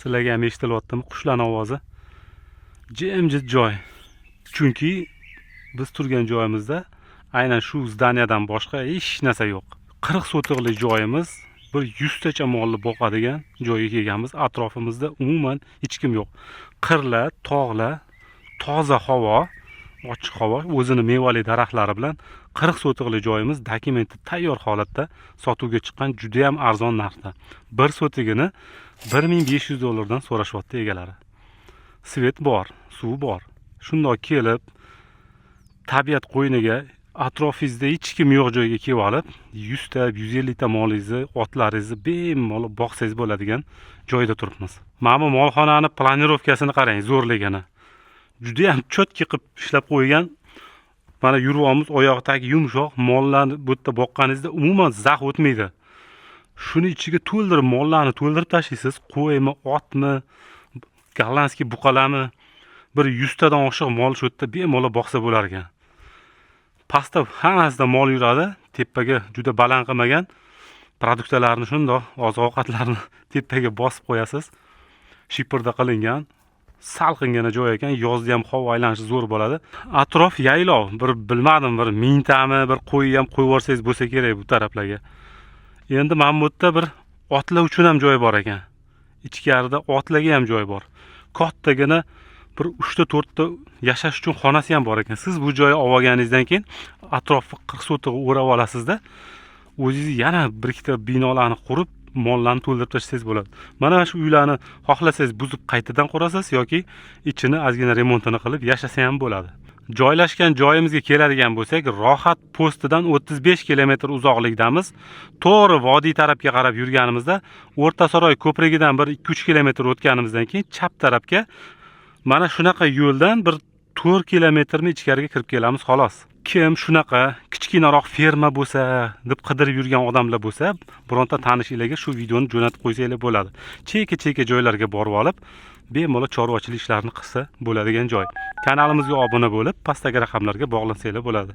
Sizlarga ham eshitilyaptimi qushlarning ovozi? Jimjit joy. Chunki biz turgan joyimizda aynan shu zdaniyadan boshqa hech narsa yo'q. 40 sotiqlik joyimiz, bir 100 tacha molni boqadigan joyga kelganmiz. Atrofimizda umuman hech kim yo'q. Qirlar, tog'lar, toza havo, ochiq havo, o'zini mevali daraxtlari bilan 40 sotiqlik joyimiz dokumenti tayyor holatda sotuvga chiqqan, juda ham arzon narxda. Bir sotigini $1500 dan so'rashyapti egalari. Svet bor, suv bor. Shundoq kelib, tabiat qo'yniga, atrofingizda hech kim yo'q joyga kelib olib, 100 ta, 150 ta molingizni, otlaringizni bemalol boqsangiz bo'ladigan joyda turibmiz. Mana bu molxonani planirovkasini qarang, zo'rligini. Juda ham cho'tki qilib ishlab qo'ygan. Mana yurvomiz oyoqdagi yumshoq mollarni bu yerda boqqaningizda umuman zax o'tmaydi. Shuni ichiga to'ldirib, mollarni to'ldirib tashlaysiz. Qo'ymi, otmi, gollandskiy buqalarmi, bir 100 tadan oshiq mol shu yerda bemalol boqsa bo'lar ekan. Pastda hammasida mol yuradi, tepaga juda baland qilmagan produktlarni shundoq oziq-ovqatlarni tepaga bosib qo'yasiz. Shipirda qilingan, salqingina joy ekan, yozda ham havo aylanishi zo'r bo'ladi. Atrof yaylov, bir bilmadim, bir 1000 tami, bir qo'y ham qo'yib yorsangiz bo'lsa kerak bu taraflarga. Endi mana bu yerda bir otlar uchun ham joy bor ekan. Ichkarida otlarga ham joy bor. Kattagina bir 3 ta 4 ta yashash uchun xonasi ham bor ekan. Siz bu joyni olganingizdan keyin atrofni 40 sotiq o'rab olasizda, o'zingiz yana bir ikkita binolarni qurib, mollarni to'ldirib tashlasangiz bo'ladi. Mana shu uylarni xohlasangiz buzib qaytadan qurasiz yoki ichini ozgina remontini qilib yashasa ham bo'ladi. Joylashgan joyimizga keladigan bo'lsak, Rohat postidan 35 kilometr uzoqlikdamiz. To'g'ri vodiy tarafga qarab yurganimizda, O'rtasaroy ko'prigidan bir 2-3 kilometr o'tganimizdan keyin chap tarafga mana shunaqa yo'ldan bir 4 kilometrni ichkariga kirib kelamiz xolos. Kim shunaqa kichkinaroq ferma bo'lsa, deb qidirib yurgan odamlar bo'lsa, bironta tanishinglarga shu videoni jo'natib qo'ysanglar bo'ladi. Cheka joylarga borib olib, bemalol chorvachilik ishlarini qilsa bo'ladigan joy. Kanalimizga obuna bo'lib, pastdagi raqamlarga bog'lansanglar bo'ladi.